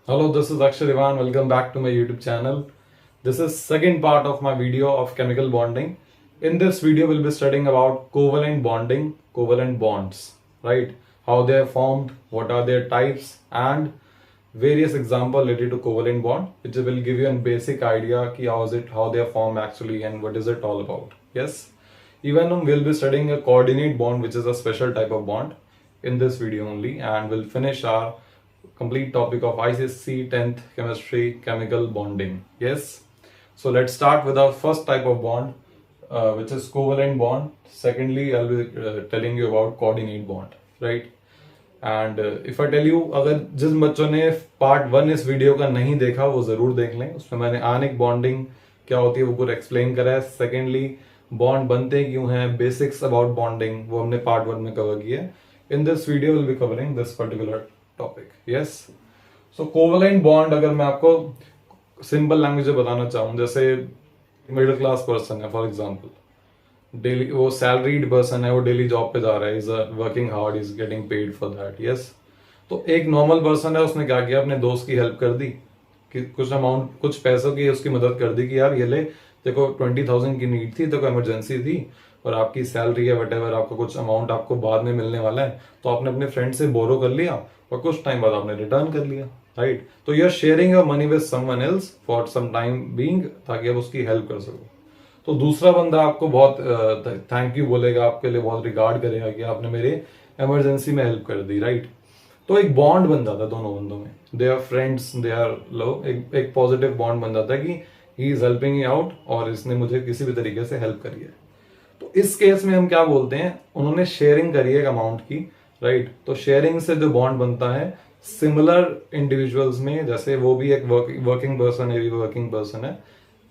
Hello, this is Akshay Diwan. Welcome back to my YouTube channel. This is second part of my video of chemical bonding. In this video, we'll be studying about covalent bonding, covalent bonds, right? How they are formed, what are their types, and various examples related to covalent bond, which will give you a basic idea ki how they are formed actually, and what is it all about. Yes. Even we'll be studying a coordinate bond, which is a special type of bond in this video only, and we'll finish our complete topic of ICSE 10th chemistry chemical bonding. Yes. So let's start with our first type of bond, which is covalent bond. Secondly, I'll be telling you about coordinate bond, right? And if I tell you, अगर जिस बच्चों ने part 1 इस video का नहीं देखा वो जरूर देख लें. उसमें मैंने आयनिक बॉन्डिंग क्या होती है वो पूरा एक्सप्लेन करा है. सेकेंडली, बॉन्ड बनते क्यों हैं, बेसिक्स अबाउट बॉन्डिंग, वो हमने पार्ट 1 में कवर किया है. In this video will be covering this particular topic. Yes. So covalent bond, अगर मैं आपको सिंपल लैंग्वेज में बताना चाहूँ, जैसे मिडिल क्लास पर्सन है फॉर एग्जाम्पल, डेली वो सैलरीड पर्सन है, वो डेली जॉब पे जा रहा है, is working hard, is getting paid for that. Yes. तो एक नॉर्मल पर्सन है, उसने क्या किया, अपने दोस्त की हेल्प कर दी कि कुछ अमाउंट, कुछ पैसों की उसकी मदद कर दी कि यार ये ले, देखो 20,000 की नीड थी, देखो इमरजेंसी थी, और आपकी सैलरी है वटेवर, आपको कुछ अमाउंट आपको बाद में मिलने वाला है, तो आपने अपने फ्रेंड से बोरो कर लिया और कुछ टाइम बाद आपने रिटर्न कर लिया, राइट. तो you are sharing your money with someone else for some time being, ताकि आप उसकी हेल्प कर सको. तो दूसरा बंदा आपको बहुत थैंक यू बोलेगा, आपके लिए बहुत रिगार्ड करेगा कि आपने मेरे इमरजेंसी में हेल्प कर दी, राइट. तो एक बॉन्ड बन जाता है दोनों बंदों में, they are friends, they are love, एक पॉजिटिव बॉन्ड बन जाता है कि he is helping me out और इसने मुझे किसी भी तरीके से हेल्प करी है. तो इस केस में हम क्या बोलते हैं, उन्होंने शेयरिंग करी है एक अमाउंट की, राइट. तो शेयरिंग से जो बॉन्ड बनता है सिमिलर इंडिविजुअल्स में, जैसे वो भी एक वर्किंग पर्सन है, ये भी वर्किंग पर्सन है,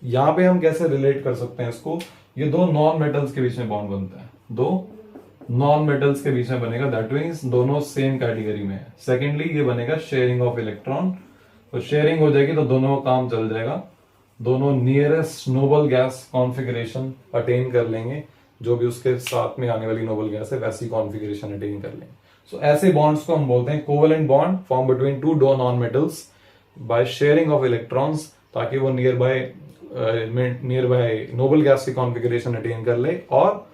यहाँ पे हम कैसे रिलेट कर सकते हैं इसको, ये दो नॉन मेटल्स के बीच में बॉन्ड बनता है, दो नॉन मेटल्स के बीच में बनेगा, दैट मीन्स दोनों सेम कैटेगरी में है. सेकेंडली, ये बनेगा शेयरिंग ऑफ इलेक्ट्रॉन. तो शेयरिंग हो जाएगी तो दोनों का काम चल जाएगा, दोनों nearest noble gas configuration attain कर लेंगे, जो भी उसके साथ में आने वाली नोबल गैस है वैसी कॉन्फ़िगरेशन अटेन कर लेंगे. सो ऐसे बॉन्ड्स को हम बोलते हैं covalent bond, form between two non metals by sharing of electrons, ताकि वो नियर बाय नोबल गैस की कॉन्फ़िगरेशन अटेन कर ले और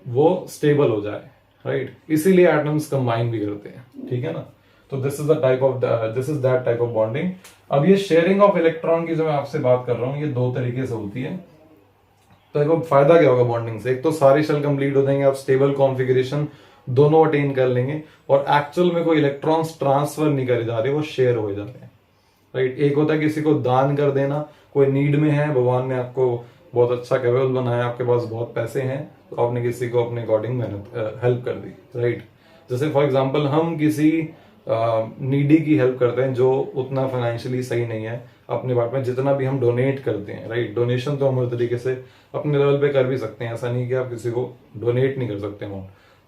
वो स्टेबल हो जाए, राइट. इसीलिए एटम्स कंबाइन भी करते हैं, ठीक है ना. तो this is that type of bonding. अब ये शेयरिंग ऑफ इलेक्ट्रॉन की जो मैं आपसे बात कर रहा हूँ, ये दो तरीके से होती है. तो देखो फायदा क्या होगा बॉन्डिंग से, एक तो सारे शेल कंप्लीट हो जाएंगे, आप स्टेबल कॉन्फ़िगरेशन दोनों अटेन कर लेंगे, और एक्चुअल में कोई इलेक्ट्रॉन्स ट्रांसफर नहीं करे जा रहे, वो शेयर हो जा रहे हैं, राइट. एक होता है किसी को दान कर देना, कोई नीड में है, भगवान ने आपको बहुत अच्छा कैपेबल बनाया, आपके पास बहुत पैसे हैं, तो आपने किसी को अपने अकॉर्डिंग मेहनत हेल्प कर दी, राइट. जैसे फॉर एग्जांपल हम किसी नीडी की हेल्प करते हैं जो उतना फाइनेंशियली सही नहीं है, अपने पार्ट में जितना भी हम डोनेट करते हैं, राइट. डोनेशन तो हम हर तरीके से अपने लेवल पे कर भी सकते हैं, ऐसा नहीं कि आप किसी को डोनेट नहीं कर सकते अमाउंट.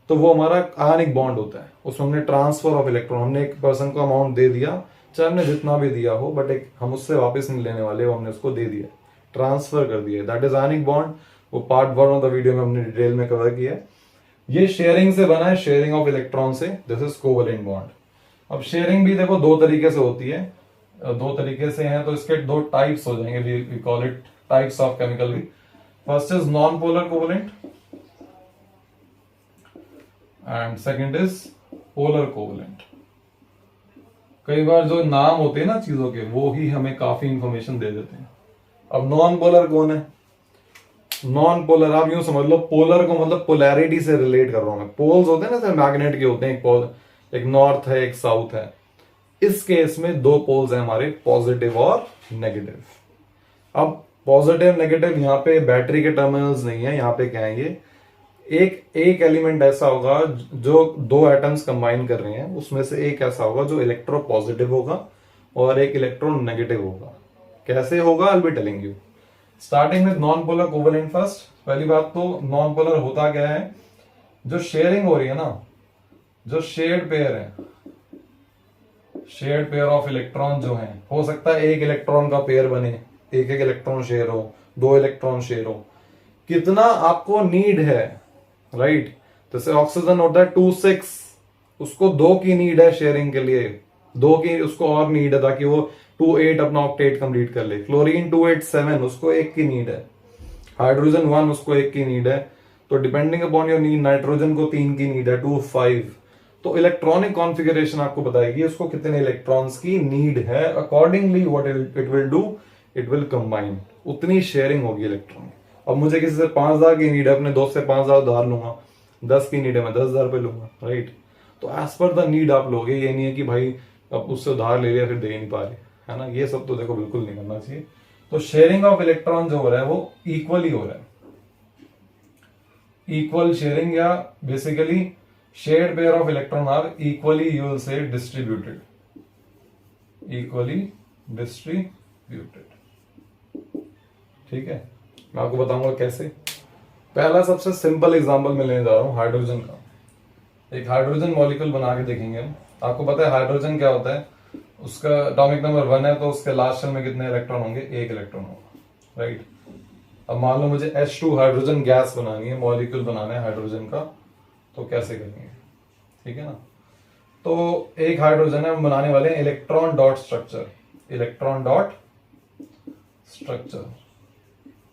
तो वो हमारा आयनिक बॉन्ड होता है, उसमें हमने ट्रांसफर ऑफ इलेक्ट्रॉन, हमने एक पर्सन को अमाउंट दे दिया, चाहे हमने जितना भी दिया हो, बट एक हम उससे वापस नहीं लेने वाले, वो हमने उसको दे दिया, ट्रांसफर कर दिया, दैट इज आयनिक बॉन्ड. वो पार्ट 1 ऑफ द वीडियो में हमने डिटेल में कवर किया है. ये शेयरिंग से बना है, शेयरिंग ऑफ इलेक्ट्रॉन से, दिस इज कोवेलेंट बॉन्ड. अब शेयरिंग भी देखो दो तरीके से होती है, दो तरीके से हैं, तो इसके दो टाइप्स हो जाएंगे, we call it types of chemical भी. First is non polar covalent and second is polar covalent. कई बार जो नाम होते हैं ना चीजों के, वो ही हमें काफी इंफॉर्मेशन दे देते हैं. अब नॉन पोलर कौन है, नॉन पोलर आप यूं समझ लो, पोलर को मतलब पोलैरिटी से रिलेट कर रहा हूं मैं. पोल्स होते हैं ना, मैग्नेट के होते हैं, एक नॉर्थ है एक साउथ है. इस केस में दो पोल्स हैं हमारे, पॉजिटिव और नेगेटिव. अब पॉजिटिव नेगेटिव यहाँ पे बैटरी के टर्मिनल्स नहीं है, यहाँ पे क्या है, ये एक एलिमेंट ऐसा होगा जो दो एटम्स कंबाइन कर रहे हैं, उसमें से एक ऐसा होगा जो इलेक्ट्रो पॉजिटिव होगा और एक इलेक्ट्रॉन नेगेटिव होगा. कैसे होगा, I will be telling you. Starting with non polar covalent first. पहली बात तो नॉन पोलर होता क्या है, जो शेयरिंग हो रही है ना, जो शेयर्ड पेयर है, शेयर्ड पेयर ऑफ इलेक्ट्रॉन जो है, हो सकता है एक इलेक्ट्रॉन का पेयर बने, एक एक इलेक्ट्रॉन शेयर हो, दो इलेक्ट्रॉन शेयर हो, कितना आपको नीड है, राइट. जैसे ऑक्सीजन होता है 2 6, उसको 2 की नीड है शेयरिंग के लिए, 2 की उसको और नीड है ताकि वो 2 8 अपना ऑक्टेट कंप्लीट कर ले। क्लोरीन 2 8 7 उसको 1 की नीड है। हाइड्रोजन 1 उसको 1 की नीड है। तो depending upon your need, nitrogen को 3 की नीड है, 2 5। तो इलेक्ट्रॉनिक कॉन्फ़िगरेशन आपको बताएगी उसको कितने इलेक्ट्रॉन्स की नीड है। Accordingly what it will do, it will combine, उतनी शेयरिंग होगी इलेक्ट्रॉन। अब मुझे किसी से 5000 की नीड है, अपने दोस्त से 5000 उधार लूंगा, 10 की नीड है मैं 10,000 पे लूंगा, राइट। तो एज पर द नीड आप लोगे, ये नहीं है कि भाई अब उससे उधार ले लिया फिर दे ही नहीं पा रहे, है ना। ये सब तो देखो बिल्कुल नहीं करना चाहिए। तो शेयरिंग ऑफ इलेक्ट्रॉन जो हो रहा है वो इक्वली हो रहा है, इक्वल शेयरिंग, या basically shared pair of electron are equally, you will say distributed, equally distributed. ठीक है, मैं आपको बताऊंगा कैसे। पहला सबसे सिंपल एग्जांपल मैं लेने जा रहा हूं हाइड्रोजन का। एक हाइड्रोजन मॉलिक्यूल बना के देखेंगे हम। आपको पता है हाइड्रोजन क्या होता है, उसका एटॉमिक नंबर 1 है, तो उसके लास्ट शेल में कितने इलेक्ट्रॉन होंगे, 1 इलेक्ट्रॉन होगा, राइट। अब मान लो मुझे H2 हाइड्रोजन गैस बनानी है, मॉलिक्यूल बनाना है हाइड्रोजन का, तो कैसे करेंगे, ठीक है ना। तो एक हाइड्रोजन है, हम बनाने वाले हैं electron dot structure, electron dot structure.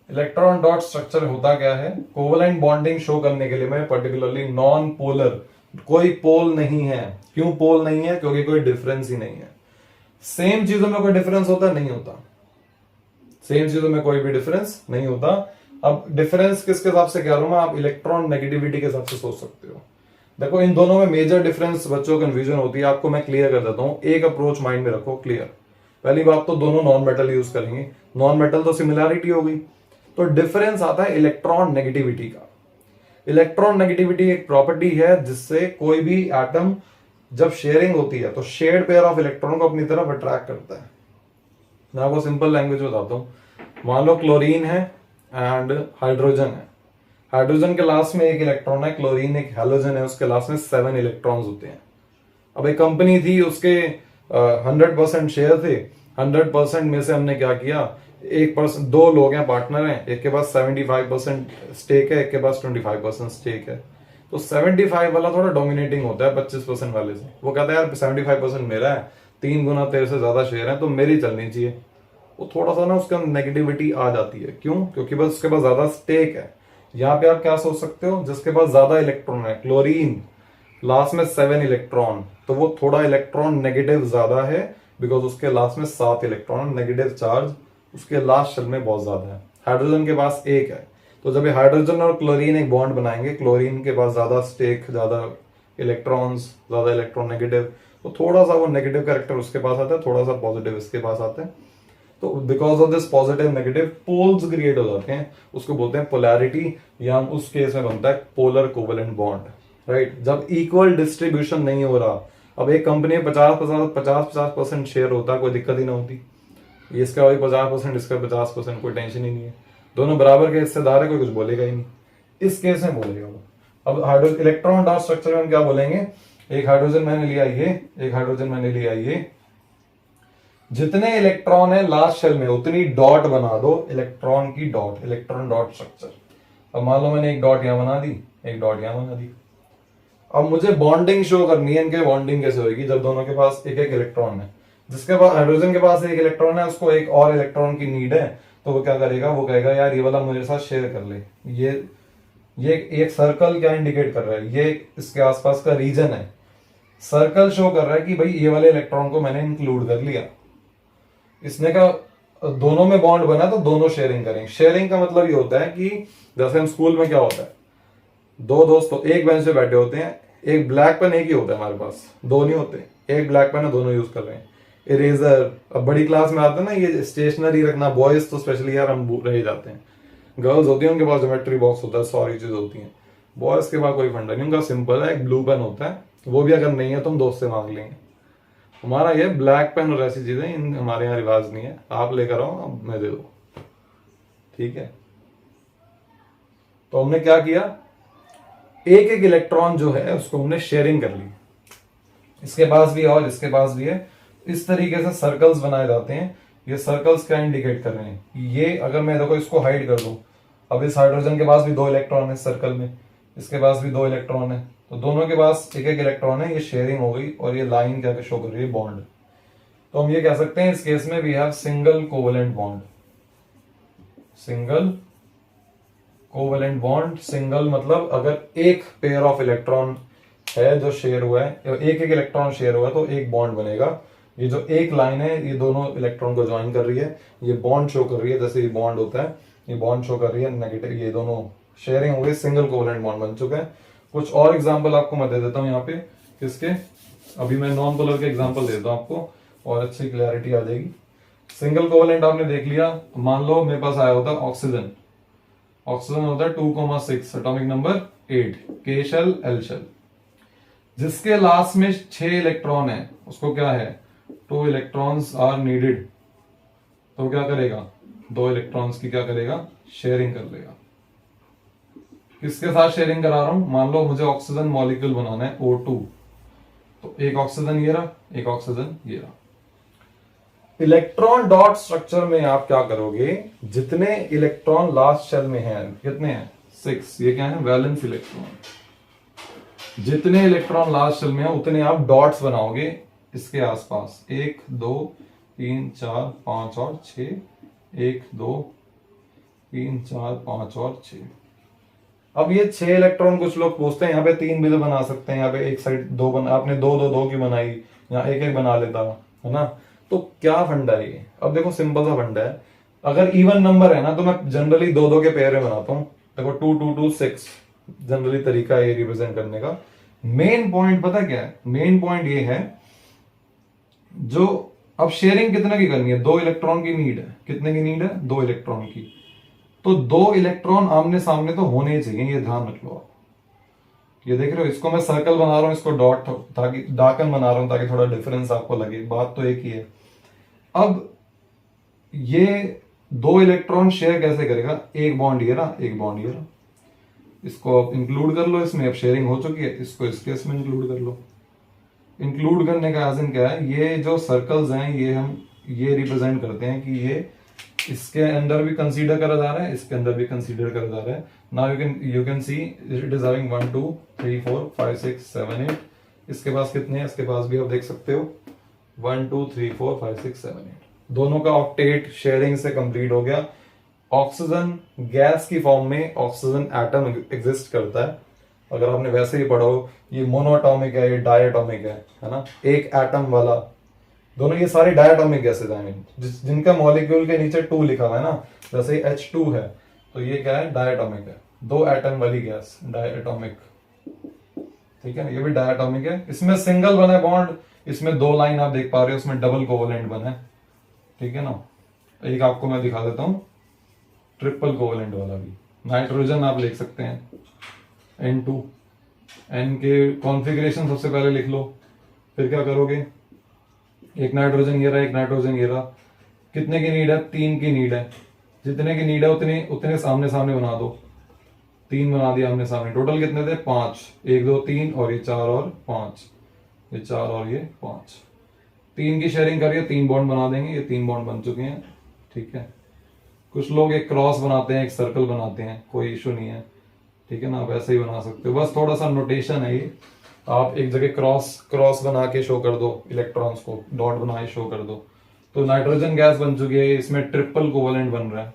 Electron dot structure होता क्या है, कोवलेंट बॉन्डिंग शो करने के लिए मैं पर्टिकुलरली नॉन पोलर, कोई पोल नहीं है। क्यों पोल नहीं है, क्योंकि कोई डिफरेंस ही नहीं है। सेम चीजों में कोई डिफरेंस होता नहीं होता, सेम चीजों में कोई भी डिफरेंस नहीं होता। अब डिफरेंस किसके हिसाब से कह रहा हूं मैं, आप इलेक्ट्रॉन नेगेटिविटी के हिसाब से सोच सकते हो। देखो इन दोनों में मेजर डिफरेंस, बच्चों को कंफ्यूजन होती है, आपको मैं क्लियर कर देता हूं। एक अप्रोच माइंड में रखो, क्लियर। पहली बात तो दोनों नॉन मेटल यूज करेंगे, नॉन मेटल तो सिमिलैरिटी हो गई। तो डिफरेंस आता है इलेक्ट्रॉन नेगेटिविटी का। इलेक्ट्रॉन नेगेटिविटी एक प्रॉपर्टी है जिससे कोई भी एटम जब शेयरिंग होती है तो शेयर्ड पेयर ऑफ इलेक्ट्रॉन को अपनी तरफ अट्रैक्ट करता है। मैं आपको सिंपल लैंग्वेज बताता हूं। मान लो क्लोरीन है एंड हाइड्रोजन है। हाइड्रोजन के लास्ट में 1 इलेक्ट्रॉन है, क्लोरीन एक हैलोजन है, उसके लास्ट में 7 इलेक्ट्रॉन्स होते हैं। अब एक कंपनी थी, उसके 100% शेयर थे। 100% में से हमने क्या किया, 1%, 2 लोग हैं, पार्टनर हैं, एक के पास 75% स्टेक है, एक के पास 25% स्टेक है। तो 75 वाला थोड़ा डोमिनेटिंग होता है 25% वाले से। वो कहता है यार 75% मेरा है, 3 गुना तेरे से ज्यादा शेयर है, तो मेरी चलनी चाहिए। वो थोड़ा सा ना उसका नेगेटिविटी आ जाती है। क्यों, क्योंकि बस उसके पास ज्यादा स्टेक है। यहाँ पे आप क्या सोच सकते हो, जिसके पास ज्यादा इलेक्ट्रॉन है, क्लोरीन लास्ट में 7 इलेक्ट्रॉन, तो वो थोड़ा इलेक्ट्रॉन नेगेटिव ज्यादा है, बिकॉज उसके लास्ट में 7 इलेक्ट्रॉन, नेगेटिव चार्ज उसके लास्ट शेल में बहुत ज्यादा है। हाइड्रोजन के पास 1 है, तो जब हाइड्रोजन और क्लोरीन एक बॉन्ड बनाएंगे, क्लोरीन के पास ज्यादा स्टेक, ज्यादा इलेक्ट्रॉन्स, ज्यादा इलेक्ट्रॉन नेगेटिव, तो थोड़ा सा वो नेगेटिव कैरेक्टर उसके पास आता है, थोड़ा सा पॉजिटिव इसके पास आता है। तो because of this positive negative poles create हो जाते हैं, उसको बोलते हैं पोलैरिटी, या उस केस में बनता है पोलर कोवेलेंट बॉन्ड, राइट। जब इक्वल डिस्ट्रीब्यूशन नहीं हो रहा, अब एक कंपनी में 50% शेयर होता, कोई दिक्कत ही ना होती। इसका वही 50%, इसका 50%, कोई टेंशन ही नहीं है, दोनों बराबर के हिस्सेदार है, कोई कुछ बोलेगा ही नहीं। इस केस में बोलेगा वो। अब हाइड्रोजन इलेक्ट्रॉन डॉट स्ट्रक्चर में हम क्या बोलेंगे, एक हाइड्रोजन मैंने लिया ये, एक हाइड्रोजन मैंने लिया ये, जितने इलेक्ट्रॉन है लास्ट शेल में उतनी डॉट बना दो, इलेक्ट्रॉन की डॉट, इलेक्ट्रॉन डॉट स्ट्रक्चर। अब मान लो मैंने एक डॉट यहां बना दी, एक डॉट यहां बना दी। अब मुझे बॉन्डिंग शो करनी है, इनके बॉन्डिंग कैसे होगी, जब दोनों के पास 1 इलेक्ट्रॉन है। जिसके पास हाइड्रोजन के पास 1 इलेक्ट्रॉन है, उसको एक और इलेक्ट्रॉन की नीड है, तो वो क्या करेगा, वो कहेगा यार ये वाला मेरे साथ शेयर कर ले। ये एक सर्कल क्या इंडिकेट कर रहा है, ये इसके आसपास का रीजन है। सर्कल शो कर रहा है कि भाई ये वाले इलेक्ट्रॉन को मैंने इंक्लूड कर लिया। इसने का दोनों में बॉन्ड बना तो दोनों शेयरिंग करेंगे। शेयरिंग का मतलब ये होता है कि जैसे हम स्कूल में क्या होता है, 2 दोस्त तो एक बेंच पे बैठे होते हैं, एक ब्लैक पेन एक ही होता है हमारे पास, 2 नहीं होते, एक ब्लैक पेन है, दोनों यूज कर रहे हैं। इरेजर, अब बड़ी क्लास में आते हैं ना ये स्टेशनरी रखना, बॉयज तो स्पेशली यार हम रह जाते हैं। गर्ल्स होती है उनके पास ज्योमेट्री बॉक्स होता है, सारी चीज होती है। बॉयज के पास कोई फंडा नहीं, उनका सिंपल है, एक ब्लू पेन होता है, वो भी अगर नहीं है तो हम दोस्त से मांग लेंगे। हमारा ये ब्लैक पेन और ऐसी चीजें इन हमारे यहाँ रिवाज नहीं है, आप लेकर आओ, मैं दे दो, ठीक है। तो हमने क्या किया, एक इलेक्ट्रॉन जो है उसको हमने शेयरिंग कर ली, इसके पास भी है और इसके पास भी है। इस तरीके से सर्कल्स बनाए जाते हैं। ये सर्कल्स क्या इंडिकेट कर रहे हैं, ये अगर मैं देखो इसको हाइड कर दूं, अब इस हाइड्रोजन के पास भी 2 इलेक्ट्रॉन है सर्कल में, इसके पास भी 2 इलेक्ट्रॉन है, तो दोनों के पास 1 इलेक्ट्रॉन है, ये शेयरिंग हो गई, और ये लाइन क्या शो कर रही है, बॉन्ड। तो हम ये कह सकते हैं इस केस में we have single covalent bond. Single covalent bond, single मतलब अगर एक पेयर ऑफ इलेक्ट्रॉन है जो शेयर हुआ है, एक एक इलेक्ट्रॉन शेयर हुआ है तो एक बॉन्ड बनेगा। ये जो एक लाइन है ये दोनों इलेक्ट्रॉन को ज्वाइन कर रही है, ये बॉन्ड शो कर रही है, जैसे ये बॉन्ड होता है ये बॉन्ड शो कर रही है नेगेटिव, ये दोनों शेयरिंग हो गई, सिंगल कोवेलेंट बॉन्ड बन चुका है। कुछ और एग्जांपल आपको मैं दे देता हूं यहाँ पे किसके, अभी मैं नॉन पोलर के एग्जांपल देता हूं आपको और अच्छी क्लैरिटी आ जाएगी। सिंगल कोवेलेंट आपने देख लिया, मान लो मेरे पास आया होता ऑक्सीजन, ऑक्सीजन होता है 2,6 एटॉमिक नंबर 8, के शेल एल शेल, जिसके लास्ट में 6 इलेक्ट्रॉन है, उसको क्या है 2 इलेक्ट्रॉन्स आर नीडेड, तो क्या करेगा 2 इलेक्ट्रॉन्स की क्या करेगा शेयरिंग कर लेगा। किसके साथ शेयरिंग करा रहा हूं, मान लो मुझे ऑक्सीजन मॉलिक्यूल बनाना है O2, तो एक ऑक्सीजन ये रहा, एक ऑक्सीजन ये रहा। इलेक्ट्रॉन डॉट स्ट्रक्चर में आप क्या करोगे, जितने इलेक्ट्रॉन लास्ट शेल में हैं, कितने हैं 6, ये क्या है वैलेंस इलेक्ट्रॉन, जितने इलेक्ट्रॉन लास्ट शेल में है उतने आप डॉट्स बनाओगे इसके आसपास, 1 2 3 4 5 और 6, 1 2 3 4 5 और 6। अब ये 6 इलेक्ट्रॉन कुछ लोग पूछते हैं यहाँ पे 3 भी तो बना सकते हैं, यहाँ पे एक साइड 2 बना, आपने 2 2 2 की बनाई, यहाँ एक एक बना लेता है ना। तो क्या फंडा है ये, अब देखो सिंपल सा फंडा है, अगर इवन नंबर है ना तो मैं जनरली 2 2 के पेयर में बनाता हूँ, देखो 2 2 2 6 जनरली तरीका है ये रिप्रेजेंट करने का। मेन पॉइंट पता क्या है, मेन पॉइंट ये है जो अब शेयरिंग कितने की करनी है, 2 इलेक्ट्रॉन की नीड है, कितने की नीड है 2 इलेक्ट्रॉन की, तो 2 इलेक्ट्रॉन आमने सामने तो होने ही चाहिए, ये ध्यान रख लो आप। ये देख रहे हो, इसको मैं सर्कल बना रहा हूं, इसको डॉट ताकि डाकन बना रहा हूं ताकि थोड़ा डिफरेंस आपको लगे, बात तो एक ही है। अब ये 2 इलेक्ट्रॉन शेयर कैसे करेगा, एक बॉन्ड ये रहा, एक बॉन्ड ये रहा, इसको आप इंक्लूड कर लो इसमें, अब शेयरिंग हो चुकी है, इसको इस केस में इंक्लूड कर लो। इंक्लूड करने का एज इन क्या है, ये जो सर्कल्स हैं ये हम ये रिप्रेजेंट करते हैं कि ये इसके अंदर भी कंसीडर करा जा रहा है, इसके अंदर भी कंसीडर करा जा रहा है। Now you can see it is having 1 2 3 4 5 6 7 8, इसके पास कितने हैं, इसके पास भी आप देख सकते हो 1 2 3 4 5 6 7 8, दोनों का ऑक्टेट शेयरिंग से कंप्लीट हो गया। ऑक्सीजन गैस की फॉर्म में ऑक्सीजन एटम एग्जिस्ट करता है, अगर आपने वैसे ही पढ़ो ये मोनोएटॉमिक है, ये डायटॉमिक है ना, एक एटम वाला, दोनों ये सारे डायटॉमिक गैसेज हैं जिनका मॉलिक्यूल के नीचे 2 लिखा हुआ है ना, जैसे H2 है तो ये क्या है डायटॉमिक है, 2 एटम वाली गैस डायटॉमिक, ठीक है, ये भी डायटॉमिक है। इसमें सिंगल बना है बॉन्ड, इसमें 2 लाइन आप देख पा रहे हो, उसमें डबल कोवेलेंट बना है, ठीक है ना। एक आपको मैं दिखा देता हूं ट्रिपल कोवेलेंट वाला भी, नाइट्रोजन आप लिख सकते हैं N2, N के कॉन्फ़िगरेशन सबसे पहले लिख लो, फिर क्या करोगे, एक नाइट्रोजन ये रहा, एक नाइट्रोजन ये रहा, कितने की नीड है 3 की नीड है, जितने की नीड है उतने उतने सामने सामने बना दो, 3 बना दिया आमने सामने, टोटल कितने थे 5, 1 2 3 और ये 4 और 5, ये 4 और ये 5, 3 की शेयरिंग करिए 3 बॉन्ड बना देंगे, ये 3 बॉन्ड बन चुके हैं, ठीक है। कुछ लोग एक क्रॉस बनाते हैं, एक सर्कल बनाते हैं, कोई इशू नहीं है, ठीक है ना, आप ऐसे ही बना सकते हो, बस थोड़ा सा नोटेशन है ये, आप एक जगह क्रॉस बना के शो कर दो इलेक्ट्रॉन्स को, डॉट बना के शो कर दो, तो नाइट्रोजन गैस बन चुकी है, इसमें ट्रिपल कोवेलेंट बन रहा है,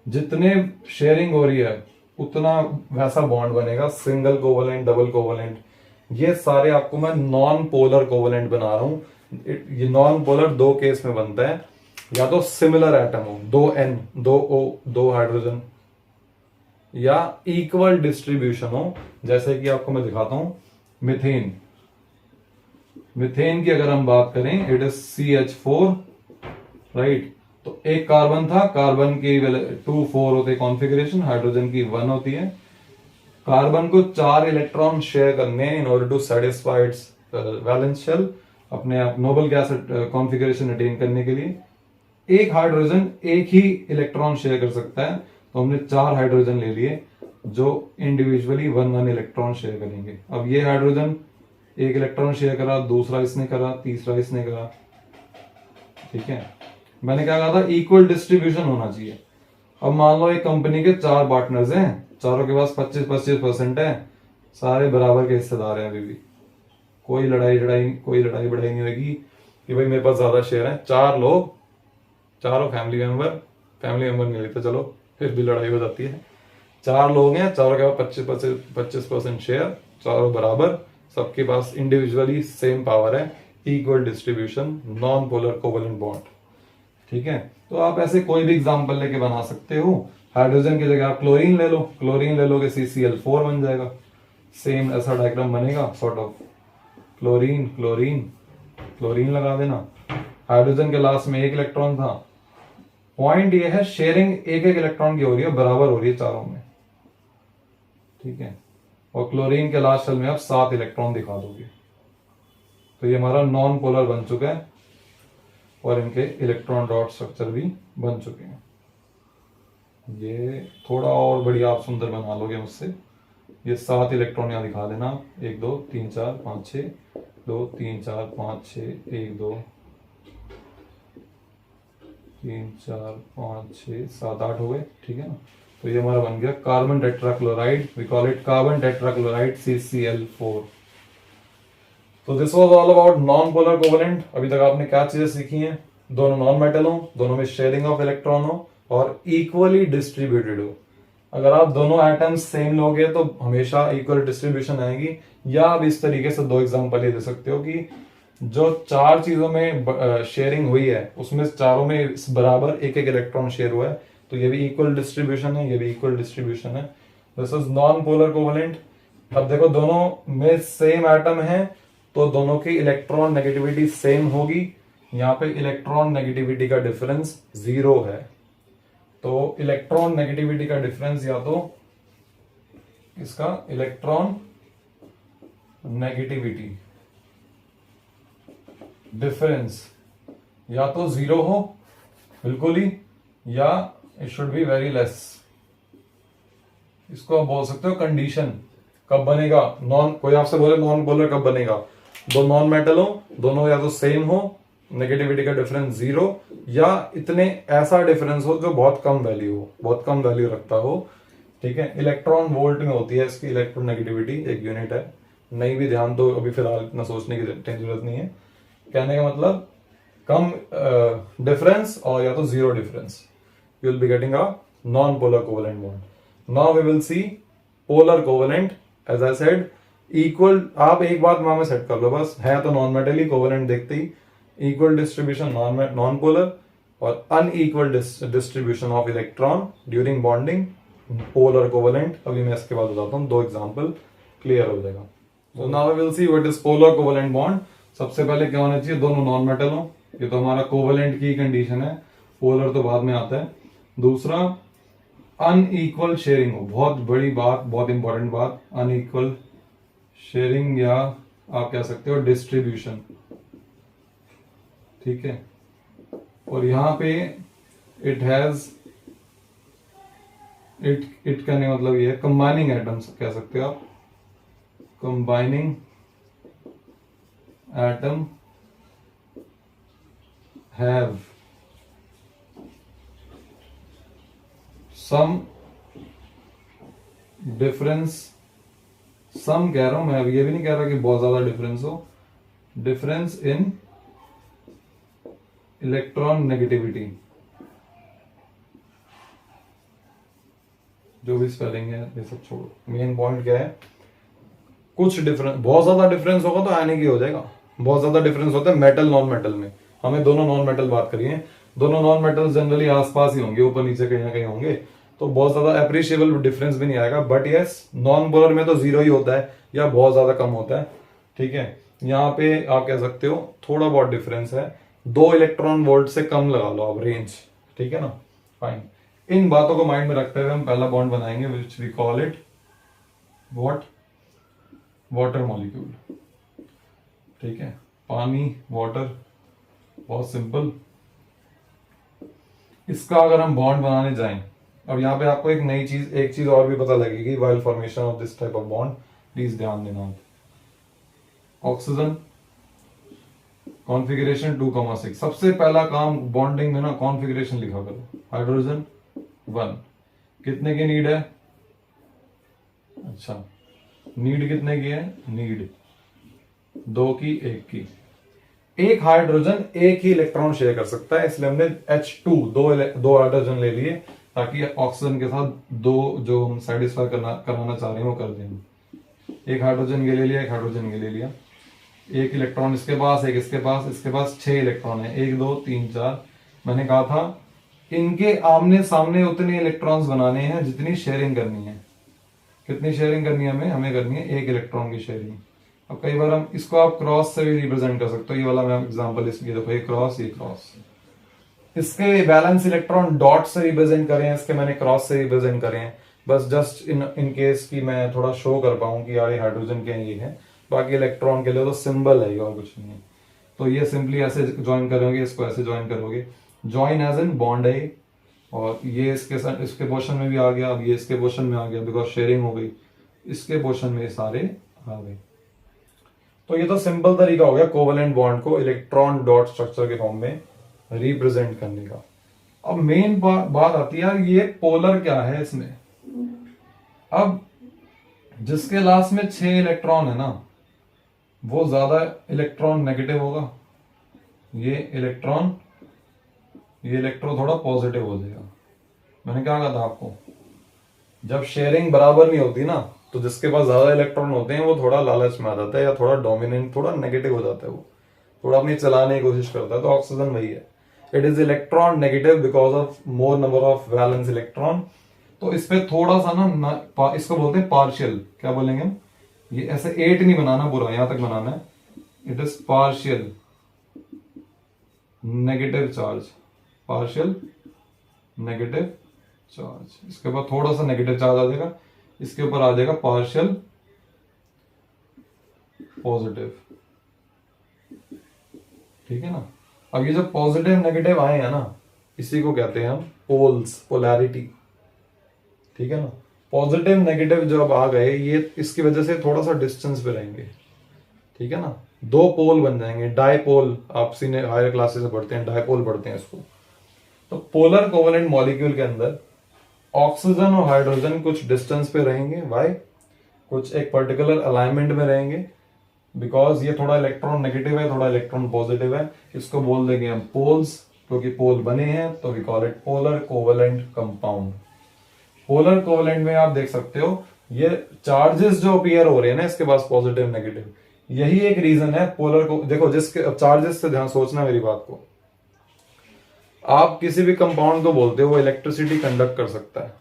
जितने शेयरिंग हो रही है उतना वैसा बॉन्ड बनेगा, सिंगल कोवेलेंट डबल कोवेलेंट, ये सारे आपको मैं नॉन पोलर कोवेलेंट बना रहा हूं। ये नॉन पोलर 2 केस में बनता है, या तो सिमिलर एटम हो, 2 N 2 O 2 हाइड्रोजन, या इक्वल डिस्ट्रीब्यूशन हो, जैसे कि आपको मैं दिखाता हूं मिथेन, मिथेन की अगर हम बात करें इट इज CH4 राइट, तो एक कार्बन था, कार्बन की 2 4 होते कॉन्फ़िगरेशन, हाइड्रोजन की 1 होती है, कार्बन को 4 इलेक्ट्रॉन शेयर करने in order to satisfy its valence shell, अपने आप नोबल गैस कॉन्फ़िगरेशन अटेन करने के लिए एक हाइड्रोजन एक ही इलेक्ट्रॉन शेयर कर सकता है, तो हमने 4 हाइड्रोजन ले लिए जो इंडिविजुअली 1 1 इलेक्ट्रॉन शेयर करेंगे। अब ये हाइड्रोजन एक इलेक्ट्रॉन शेयर करा, दूसरा इसने करा, तीसरा इसने करा, ठीक है। मैंने क्या कहा था इक्वल डिस्ट्रीब्यूशन होना चाहिए। अब मान लो एक कंपनी के 4 पार्टनर्स हैं, चारों के पास 25-25% है, सारे बराबर के हिस्सेदार हैं, अभी भी कोई लड़ाई बढ़ाई नहीं होगी, कि भाई मेरे पास ज्यादा शेयर है, चार लोग, चारों फैमिली मेंबर नहीं लेते, चलो फिर भी लड़ाई हो जाती है। चार लोग हैं, चारों के पास 25% शेयर, चारों बराबर, सबके पास इंडिविजुअली सेम पावर है, equal distribution, non polar covalent bond. ठीक है, तो आप ऐसे कोई भी एग्जांपल लेके बना सकते हो। हाइड्रोजन की जगह आप क्लोरीन ले लो, क्लोरीन ले लोगे CCl4 बन जाएगा, सेम ऐसा डायग्राम बनेगा sort of, chlorine chlorine chlorine लगा देना। हाइड्रोजन के लास्ट में एक इलेक्ट्रॉन था। पॉइंट ये है शेयरिंग एक एक इलेक्ट्रॉन की हो रही है, बराबर हो रही है चारों में। ठीक है, और क्लोरीन के लास्ट शेल में आप 7 इलेक्ट्रॉन दिखा दोगे, तो ये हमारा नॉन पोलर बन चुका है और इनके इलेक्ट्रॉन डॉट स्ट्रक्चर भी बन चुके हैं। ये थोड़ा और बढ़िया आप सुंदर बना लोगे मुझसे। ये 7 इलेक्ट्रॉन यहां दिखा देना, 1 2 3 4 5 6, 2 3 4 5 6, 1 2 3 4 5 6 7 8 हो गए। ठीक है ना, तो ये हमारा बन गया carbon tetrachloride, we call it carbon tetrachloride CCl4। तो this was all about non polar covalent. अभी तक आपने क्या चीजें सीखी हैं? दोनों नॉन मेटल हो, दोनों में शेयरिंग ऑफ इलेक्ट्रॉन हो और इक्वली डिस्ट्रीब्यूटेड हो। अगर आप दोनों एटम्स सेम लोगे तो हमेशा इक्वल डिस्ट्रीब्यूशन आएगी। या आप इस तरीके से 2 एग्जांपल ये दे सकते हो कि जो 4 चीजों में शेयरिंग हुई है उसमें चारों में बराबर एक एक इलेक्ट्रॉन शेयर हुआ है, तो ये भी इक्वल डिस्ट्रीब्यूशन है, ये भी इक्वल डिस्ट्रीब्यूशन है। This is non polar covalent. अब देखो दोनों में सेम एटम है तो दोनों की इलेक्ट्रॉन नेगेटिविटी सेम होगी। यहाँ पे इलेक्ट्रॉन नेगेटिविटी का डिफरेंस 0 है, तो इलेक्ट्रॉन नेगेटिविटी का डिफरेंस या तो इसका इलेक्ट्रॉन नेगेटिविटी डिफरेंस या तो 0 हो बिल्कुल ही, या it should be very less. इसको आप बोल सकते हो कंडीशन। कब बनेगा नॉन, कोई आपसे बोले नॉन पोलर कब बनेगा? दो नॉन मेटल हो, दोनों या तो सेम हो, नेगेटिविटी का डिफरेंस 0, या इतने ऐसा डिफरेंस हो जो बहुत कम वैल्यू हो, बहुत कम वैल्यू रखता हो। ठीक है, इलेक्ट्रॉन वोल्ट में होती है इसकी इलेक्ट्रॉन नेगेटिविटी, एक यूनिट है, नहीं भी ध्यान तो अभी फिलहाल इतना सोचने की जरूरत नहीं है। कहने का मतलब कम डिफरेंस और या तो 0 difference, you will be getting a non polar covalent bond. Now we will see polar covalent. As I said equal, आप एक बात में सेट कर लो बस, है तो नॉन मेटल ही, कोवेलेंट देखते ही इक्वल डिस्ट्रीब्यूशन नॉन पोलर और unequal distribution of electron during bonding polar covalent. अभी मैं इसके बाद बताता हूँ 2 एग्जांपल, क्लियर हो जाएगा। So now we will see what is polar covalent bond. सबसे पहले क्या होना चाहिए? दोनों नॉन मेटल हो, ये तो हमारा कोवेलेंट की कंडीशन है, पोलर तो बाद में आता है। दूसरा अनइक्वल शेयरिंग हो, बहुत बड़ी बात, बहुत इंपॉर्टेंट बात, अनइक्वल शेयरिंग या आप कह सकते हो डिस्ट्रीब्यूशन। ठीक है, और यहां पे इट हैज इट कहने का मतलब ये है कंबाइनिंग एटम्स कह सकते हो आप, combining atom have some difference, some कह रहा हूं मैं, ये भी नहीं कह रहा कि बहुत ज्यादा डिफरेंस हो, डिफरेंस इन इलेक्ट्रॉन नेगेटिविटी, जो भी स्पेलिंग है ये सब छोड़ो, मेन पॉइंट क्या है? कुछ डिफरेंस, बहुत ज्यादा डिफरेंस होगा तो आने की हो जाएगा। बहुत ज्यादा डिफरेंस होता है मेटल नॉन मेटल में, हमें दोनों नॉन मेटल बात करिए, दोनों नॉन मेटल जनरली आसपास ही होंगे, ऊपर नीचे कहीं ना कहीं होंगे, तो बहुत ज्यादा अप्रिशिएबल डिफरेंस भी नहीं आएगा। बट यस, नॉन पोलर में तो 0 ही होता है या बहुत ज्यादा कम होता है। ठीक है, यहाँ पे आप कह सकते हो थोड़ा बहुत डिफरेंस है, 2 इलेक्ट्रॉन वोल्ट से कम लगा लो आप रेंज। ठीक है ना, फाइन। इन बातों को माइंड में रखते हुए हम पहला बॉन्ड बनाएंगे which we call it what, water molecule. ठीक है, पानी, वाटर, बहुत सिंपल। इसका अगर हम बॉन्ड बनाने जाएं, अब यहां पे आपको एक नई चीज, एक चीज और भी पता लगेगी while formation of this type of bond, please ध्यान देना। ऑक्सीजन कॉन्फ़िगरेशन 2,6, सबसे पहला काम बॉन्डिंग में ना कॉन्फ़िगरेशन लिखा करो। हाइड्रोजन 1, कितने की नीड है? अच्छा, नीड कितने की है? नीड 2 की, 1 की। एक हाइड्रोजन एक ही इलेक्ट्रॉन शेयर कर सकता है, इसलिए हमने H2 दो हाइड्रोजन ले लिए ताकि ऑक्सीजन के साथ दो जो हम सेटिस्फाई कराना चाह रहे हैं वो कर दें। एक हाइड्रोजन ये ले लिया, एक हाइड्रोजन ये ले लिया, एक इलेक्ट्रॉन इसके पास, एक इसके पास, इसके पास 6 इलेक्ट्रॉन है, 1 2 3 4। मैंने कहा था इनके आमने सामने उतने इलेक्ट्रॉन्स बनाने हैं जितनी शेयरिंग करनी है। कितनी शेयरिंग करनी है हमें करनी है 1 इलेक्ट्रॉन की शेयरिंग। अब कई बार हम इसको आप क्रॉस से भी रिप्रेजेंट कर सकते हो, ये वाला मैं एग्जांपल इसलिए देखो, ये क्रॉस, ये क्रॉस। इसके वैलेंस इलेक्ट्रॉन डॉट से रिप्रेजेंट करें, इसके मैंने क्रॉस से रिप्रेजेंट करें, बस जस्ट इन केस की मैं थोड़ा शो कर पाऊं कि यार ये हाइड्रोजन के ये है, बाकी इलेक्ट्रॉन के लिए तो सिंबल है और कुछ नहीं है। तो ये सिंपली ऐसे ज्वाइन करोगे, इसको ऐसे ज्वाइन करोगे, ज्वाइन एज इन बॉन्ड है, और ये इसके पोर्शन में भी आ गया, अब ये इसके पोर्शन में आ गया बिकॉज शेयरिंग हो गई, इसके पोर्शन में सारे आ गए। तो ये तो सिंपल तरीका हो गया कोवलेंट बॉन्ड को इलेक्ट्रॉन डॉट स्ट्रक्चर के फॉर्म में रिप्रेजेंट करने का। अब मेन बात आती है यार, ये पोलर क्या है इसमें। अब जिसके लास्ट में 6 इलेक्ट्रॉन है ना, वो ज्यादा इलेक्ट्रॉन नेगेटिव होगा, ये इलेक्ट्रॉन थोड़ा पॉजिटिव हो जाएगा। मैंने क्या कहा था आपको, जब शेयरिंग बराबर नहीं होती ना, तो जिसके पास ज्यादा इलेक्ट्रॉन होते हैं वो थोड़ा लालच में आ जाता है, या थोड़ा डोमिनेंट, थोड़ा नेगेटिव हो जाता है, वो थोड़ा अपनी चलाने की कोशिश करता है। तो ऑक्सीजन वही है, it is electron negative because of more number of valence electron. तो इस पे थोड़ा सा ना इसको बोलते हैं पार्शियल, क्या बोलेंगे हम, ये ऐसे 8 नहीं बनाना पूरा, यहां तक बनाना है, it is partial negative charge, partial negative charge. इसके बाद थोड़ा सा नेगेटिव चार्ज आ जाएगा, इसके ऊपर आ जाएगा पार्शियल पॉजिटिव, ठीक है ना। अब ये जो पॉजिटिव नेगेटिव आए हैं ना, इसी को कहते हैं हम पोल्स, पोलैरिटी, ठीक है ना। पॉजिटिव नेगेटिव जब आ गए, ये इसकी वजह से थोड़ा सा डिस्टेंस पे रहेंगे, ठीक है ना, 2 पोल बन जाएंगे, डायपोल, आप सीनियर हायर क्लासेस से पढ़ते हैं, डायपोल पढ़ते हैं इसको। तो पोलर कोवलेंट मॉलिक्यूल के अंदर ऑक्सीजन और हाइड्रोजन कुछ डिस्टेंस पे रहेंगे, वाई, कुछ एक पर्टिकुलर अलाइनमेंट में रहेंगे, बिकॉज ये थोड़ा इलेक्ट्रॉन नेगेटिव है, थोड़ा इलेक्ट्रॉन पॉजिटिव है, इसको बोल देंगे हम पोल्स, क्योंकि पोल बने हैं तो we call it polar covalent compound. Polar covalent में आप देख सकते हो ये चार्जेस जो अपीयर हो रहे हैं ना इसके पास, पॉजिटिव नेगेटिव, यही एक रीजन है पोलर को। देखो जिसके चार्जेस से ध्यान सोचना मेरी बात को, आप किसी भी कंपाउंड को बोलते हो वो इलेक्ट्रिसिटी कंडक्ट कर सकता है,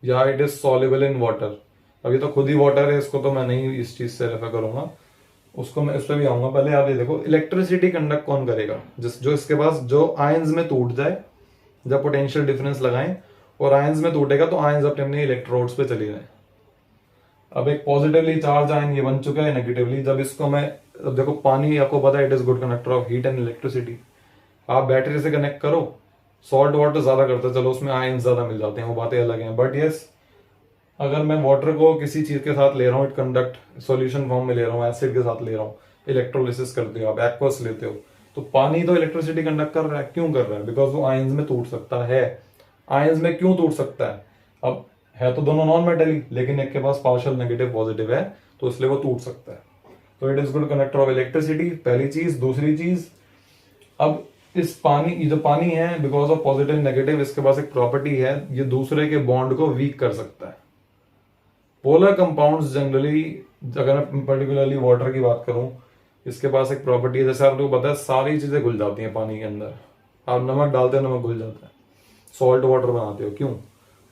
या it is soluble in water. अभी तो खुद ही वाटर है, इसको तो मैं नहीं इस चीज से रेफर करूंगा, उसको मैं इस पे भी आऊंगा। पहले आप ये देखो, इलेक्ट्रिसिटी कंडक्ट कौन करेगा, जो इसके पास जो आयंस में टूट जाए, जब पोटेंशियल डिफरेंस लगाएं और आयंस में टूटेगा तो आयंस अपने इलेक्ट्रोड्स पे चले जाए। अब एक पॉजिटिवली चार्ज आयन ये बन चुका है नेगेटिवली, जब इसको मैं, अब देखो पानी आपको पता है it is good conductor of heat and electricity, आप बैटरी से कनेक्ट करो, सॉल्ट वाटर ज्यादा करते चलो, उसमें आयंस ज्यादा मिल जाते हैं, वो बातें अलग हैं। बट यस, अगर मैं वाटर को किसी चीज के साथ ले रहा हूँ, इट कंडक्ट सॉल्यूशन फॉर्म में ले रहा हूँ, एसिड के साथ ले रहा हूँ, इलेक्ट्रोलिसिस करते हो आप, एक्वस लेते हो, तो पानी तो इलेक्ट्रिसिटी कंडक्ट कर रहा है। क्यों कर रहा है? बिकॉज वो आयंस में टूट सकता है। आयंस में क्यों टूट सकता है? अब है तो दोनों नॉन मेटल, लेकिन एक के पास पार्शियल नेगेटिव पॉजिटिव है, तो इसलिए वो टूट सकता है। तो it is good conductor of electricity, पहली चीज। दूसरी चीज, अब इस पानी, ये जो पानी है, बिकॉज ऑफ पॉजिटिव नेगेटिव, इसके पास एक प्रॉपर्टी है, ये दूसरे के बॉन्ड को वीक कर सकता है। पोलर कंपाउंड्स जनरली, अगर मैं पर्टिकुलरली वाटर की बात करूं, इसके पास एक प्रॉपर्टी है, जैसे आप लोगों को पता है सारी चीजें घुल जाती हैं पानी के अंदर। आप नमक डालते हो, नमक घुल जाता है, सॉल्ट वाटर बनाते हो, क्यों?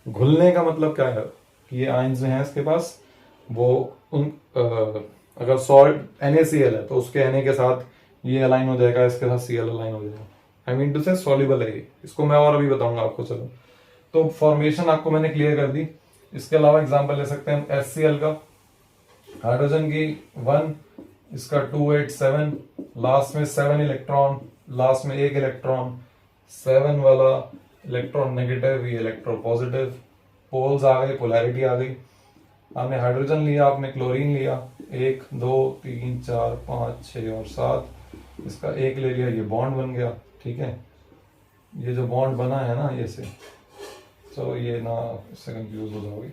घुलने का मतलब क्या है कि ये आयंस हैं इसके पास, वो अगर सॉल्ट NaCl है तो उसके Na के साथ ये अलाइन हो जाएगा, इसके साथ Cl अलाइन हो जाएगा। आई मीन टू से सॉल्युबल है ये। इसको मैं और अभी बताऊंगा आपको। चलो, तो फॉर्मेशन आपको मैंने क्लियर कर दी। इसके अलावा एग्जांपल ले सकते हैं हम HCl का, हाइड्रोजन की 1, इसका 2 8 7, लास्ट में 7 इलेक्ट्रॉन, लास्ट में 1 इलेक्ट्रॉन, 7 वाला इलेक्ट्रॉन नेगेटिव, ये इलेक्ट्रॉन पॉजिटिव, पोल्स आ गए, पोलैरिटी आ गई। आपने हाइड्रोजन लिया, आपने क्लोरीन लिया, 1 2 3 4 5 6 और 7, इसका 1 ले लिया, ये बॉन्ड बन गया। ठीक है, ये जो बॉन्ड बना है ना, ये से, चलो ये ना इससे कंफ्यूज हो जाओगे,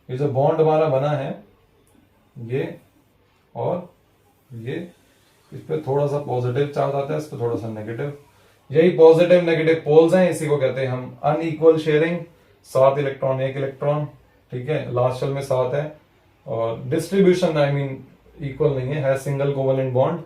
ये जो बॉन्ड हमारा बना है, ये और ये इस पे थोड़ा सा पॉजिटिव चार्ज आता है, इस पे थोड़ा सा नेगेटिव। यही पॉजिटिव नेगेटिव पोल्स हैं, इसी को कहते हैं हम अनइक्वल शेयरिंग। 7 इलेक्ट्रॉन 1 इलेक्ट्रॉन, ठीक है, लास्ट शेल में 7 है। और डिस्ट्रीब्यूशन आई मीन इक्वल नहीं है सिंगल कोवेलेंट बॉन्ड।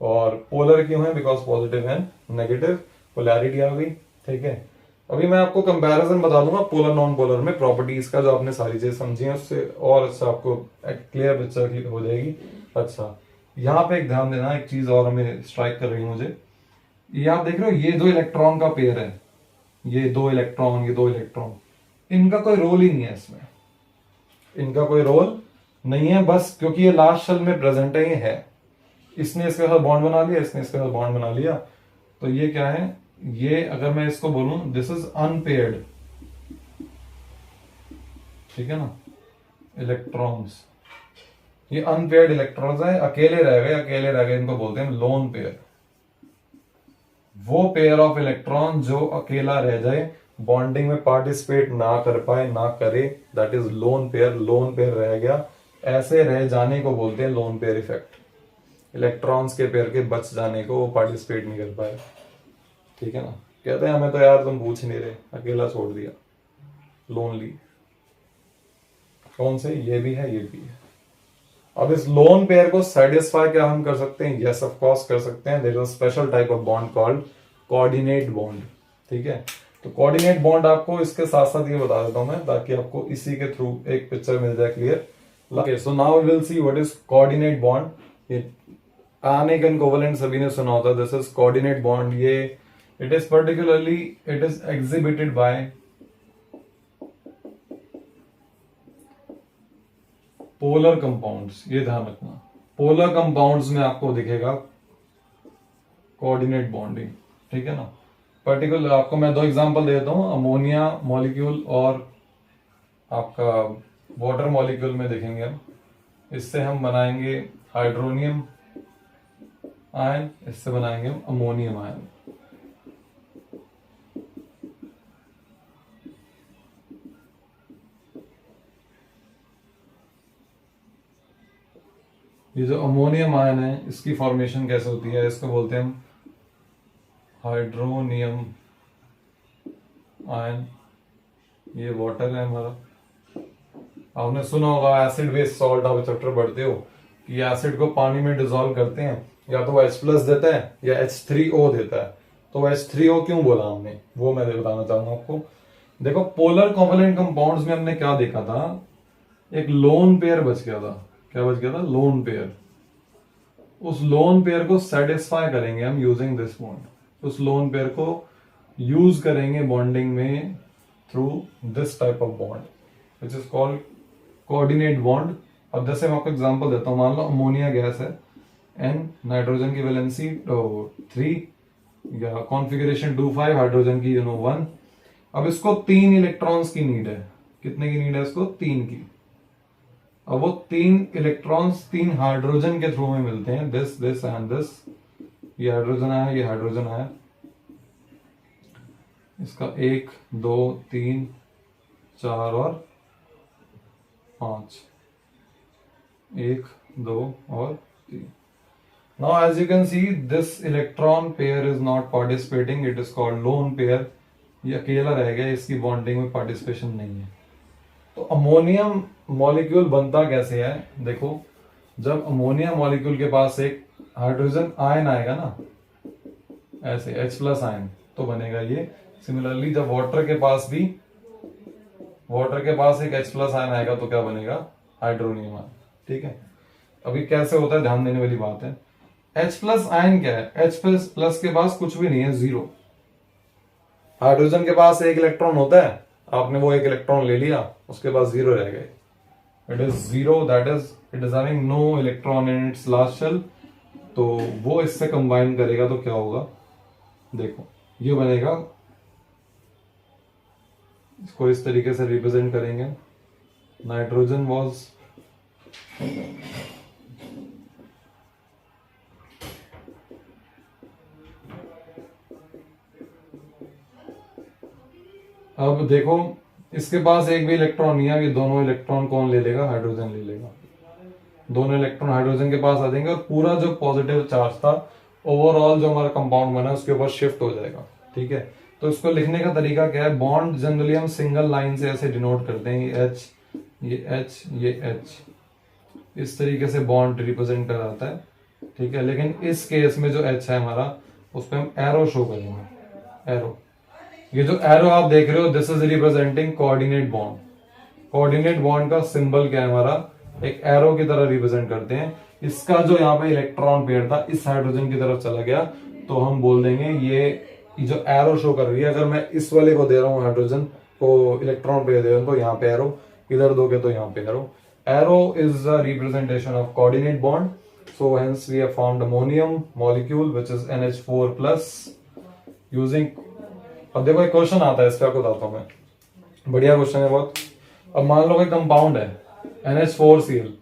और पोलर क्यों है? Because positive and negative polarity आ गई, ठीक है। अभी मैं आपको कंपैरिजन बता दूंगा पोलर नॉन पोलर में प्रॉपर्टीज का, जो आपने सारी चीज समझी है उससे और अच्छा आपको एक क्लियर पिक्चर हो जाएगी। अच्छा, यहाँ पे एक ध्यान देना, एक चीज और हमें स्ट्राइक कर रही है मुझे। ये आप देख रहे हो, ये 2 इलेक्ट्रॉन का पेयर है, ये 2 इलेक्ट्रॉन, ये 2 इलेक्ट्रॉन, इनका कोई रोल ही नहीं है इसमें, इनका कोई रोल नहीं है, बस क्योंकि ये लास्ट शेल में प्रेजेंट है, ये है, इसने इसके साथ बॉन्ड बना लिया, इसने इसके साथ बॉन्ड बना लिया, तो ये क्या है? ये अगर मैं इसको बोलूं दिस इज अनपेयर्ड, ठीक है ना, इलेक्ट्रॉन्स, ये अनपेयर्ड इलेक्ट्रॉन्स है, अकेले रह गए, इनको बोलते हैं लोन पेयर। वो पेयर ऑफ इलेक्ट्रॉन जो अकेला रह जाए, बॉन्डिंग में पार्टिसिपेट ना कर पाए, ना करे, that is lone pair. Lone pair रह गया, ऐसे रह जाने को बोलते हैं लोन पेयर इफेक्ट। इलेक्ट्रॉन्स के पेयर के बच जाने को, वो पार्टिसिपेट नहीं कर पाए, ठीक है ना। कहते हैं हमें तो यार तुम पूछ नहीं रहे, अकेला छोड़ दिया, लोनली। कौन से? ये भी है, ये भी है। अब इस लोन पेयर को सेटिस्फाई क्या हम कर सकते हैं? यस ऑफ कोर्स कर सकते हैं। There is a special type of bond called coordinate bond, ठीक है। तो कोऑर्डिनेट बॉन्ड आपको इसके साथ साथ ये बता देता हूं मैं, ताकि आपको इसी के थ्रू एक पिक्चर मिल जाए clear. Okay, so now we will see what is coordinate bond. ये आयनिक एंड कोवेलेंट सभी ने सुना होता है, दिस इज कोऑर्डिनेट बॉन्ड। ये it is particularly it is exhibited by polar compounds. ये ध्यान रखना, पोलर कंपाउंड्स में आपको दिखेगा कोऑर्डिनेट बॉन्डिंग, ठीक है ना। पर्टिकुलर आपको मैं 2 एग्जांपल दे देता हूं, अमोनिया मॉलिक्यूल और आपका वाटर मॉलिक्यूल में देखेंगे हम। इससे हम बनाएंगे हाइड्रोनियम आयन, इससे बनाएंगे हम अमोनियम आयन। ये जो अमोनियम आयन है, इसकी फॉर्मेशन कैसे होती है? इसको बोलते हैं हम हाइड्रोनियम आयन। ये वाटर है हमारा। आपने सुना होगा एसिड बेस सॉल्ट, आप चैप्टर पढ़ते हो कि एसिड को पानी में डिसॉल्व करते हैं, या तो वो H+ देता है या H3O देता है। तो H3O क्यों बोला हमने, वो मैं बताना चाहूंगा आपको। देखो, पोलर कोवेलेंट कंपाउंड्स में हमने क्या देखा था? एक लोन पेयर बच गया था। क्या बच गया था? Lone pair. उस लोन पेयर को सेटिस्फाई करेंगे हम यूजिंग दिस बॉन्ड। उस लोन पेयर को यूज करेंगे बॉन्डिंग में through this type of bond which is called coordinate bond. अब जैसे मैं आपको एग्जांपल देता हूं, मान लो अमोनिया गैस है, एन नाइट्रोजन की वैलेंसी 3 या कॉन्फ़िगरेशन 2,5, हाइड्रोजन की 1। अब इसको 3 इलेक्ट्रॉन्स की नीड है। कितने की नीड है इसको? 3 की। अब वो 3 इलेक्ट्रॉन्स 3 हाइड्रोजन के थ्रू में मिलते हैं, दिस दिस एंड दिस। ये हाइड्रोजन आया, ये हाइड्रोजन आया, इसका 1 2 3 4 और 5, 1 2 और 3। Now as you can see, this electron pair is not participating, it is called lone pair। ये अकेला रह गया, इसकी बॉन्डिंग में पार्टिसिपेशन नहीं है। तो अमोनियम मॉलिक्यूल बनता कैसे है? देखो, जब अमोनिया मॉलिक्यूल के पास एक हाइड्रोजन आयन आएगा ना, ऐसे H+ आयन, तो बनेगा ये। सिमिलरली जब वाटर के पास एक H+ आयन आएगा, तो क्या बनेगा? हाइड्रोनियम आयन, ठीक है। अभी कैसे होता है, ध्यान देने वाली बात है। H+ आयन क्या है? H+ के पास कुछ भी नहीं है, 0। हाइड्रोजन के पास 1 इलेक्ट्रॉन होता है, आपने वो 1 इलेक्ट्रॉन ले लिया, उसके पास 0 रह गए। It is 0, that is it is having no electron in its last shell. तो वो इससे कंबाइन करेगा तो क्या होगा? देखो, ये बनेगा, इसको इस तरीके से रिप्रेजेंट करेंगे। नाइट्रोजन वॉज अब देखो, इसके पास एक भी इलेक्ट्रॉन नहीं है, ये दोनों इलेक्ट्रॉन कौन ले लेगा? हाइड्रोजन ले लेगा। दोनों इलेक्ट्रॉन हाइड्रोजन के पास आ जाएंगे और पूरा जो पॉजिटिव चार्ज था ओवरऑल जो हमारा कंपाउंड बना है उसके ऊपर शिफ्ट हो जाएगा। ठीक है, तो इसको लिखने का तरीका क्या है, बॉन्ड जनरली हम सिंगल लाइन से ऐसे डिनोट करते हैं, ये एच, ये एच, ये एच, इस तरीके से बॉन्ड रिप्रेजेंट कराता है। ठीक है, लेकिन इस केस में जो एच है हमारा उस पर हम एरो शो करेंगे, एरो। ये जो एरो आप देख रहे हो this is representing coordinate bond. Coordinate bond का सिंबल क्या है हमारा, एक एरो की तरह रिप्रेजेंट करते हैं। इसका जो यहाँ पे इलेक्ट्रॉन पेयर था इस हाइड्रोजन की तरफ चला गया तो हम बोल देंगे ये जो एरो शो कर रही है, अगर मैं इस वाले को दे रहा हूँ हाइड्रोजन को इलेक्ट्रॉन पेयर दे रहा हूँ तो यहाँ पे एरो, इधर दोगे तो यहाँ पे arrow. Arrow is the representation of coordinate bond, so hence we have formed ammonium molecule which is NH4 plus using। अब देखो एक क्वेश्चन आता है, इस पे आपको बताता हूँ मैं, बढ़िया क्वेश्चन है बहुत। अब मान लो कोई कंपाउंड है NH4Cl,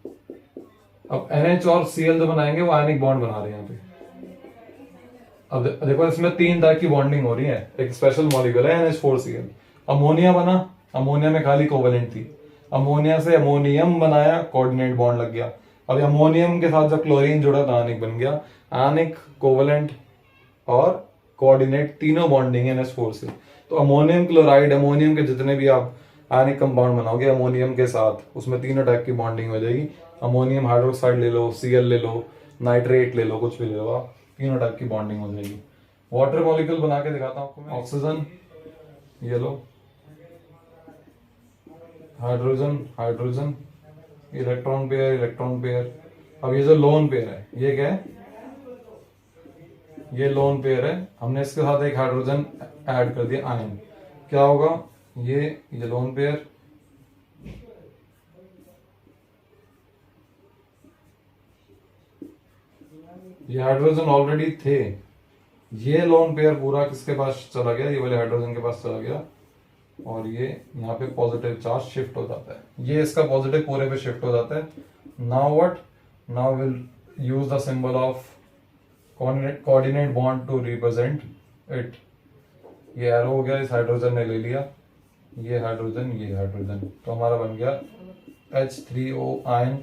अब NH और Cl जो बनाएंगे वो आयनिक बॉन्ड बना रहे हैं यहाँ पे। अब देखो इसमें 3 तरह की बॉन्डिंग हो रही है, एक स्पेशल मॉलिक्यूल है NH4Cl। अमोनिया बना, अमोनिया में खाली कोवेलेंट थी, अमोनिया से अमोनियम बनाया, कोऑर्डिनेट बॉन्ड लग गया। अब अमोनियम के साथ जब क्लोरीन जुड़ा तो आयनिक बन गया। आयनिक, कोवेलेंट और कोऑर्डिनेट तीनों बॉन्डिंग है NH4 से। तो अमोनियम क्लोराइड, अमोनियम के जितने भी आप आयनिक कंपाउंड बनाओगे अमोनियम के साथ, उसमें तीनों टाइप की बॉन्डिंग हो जाएगी। अमोनियम हाइड्रोक्साइड ले लो, Cl ले लो, नाइट्रेट ले लो, कुछ भी ले लो आप, तीनों टाइप की बॉन्डिंग हो जाएगी। वाटर मॉलिक्यूल बना के दिखाता हूँ आपको मैं। ऑक्सीजन, ये लो, hydrogen, hydrogen, electron pair, electron pair. अब ये जो लोन पेयर है ये क्या है, ये लोन पेयर है, हमने इसके साथ एक हाइड्रोजन ऐड कर दिया आयन, क्या होगा, ये लोन पेयर, ये हाइड्रोजन ऑलरेडी थे, ये लोन पेयर पूरा किसके पास चला गया, ये वाले हाइड्रोजन के पास चला गया और ये यहाँ पे पॉजिटिव चार्ज शिफ्ट हो जाता है, ये इसका पॉजिटिव पूरे पे शिफ्ट हो जाता है। Now what, now will use the symbol of coordinate bond to represent it. ये एरो हो गया, इस हाइड्रोजन ने ले लिया, ये हाइड्रोजन, ये हाइड्रोजन, तो हमारा बन गया H3O आयन।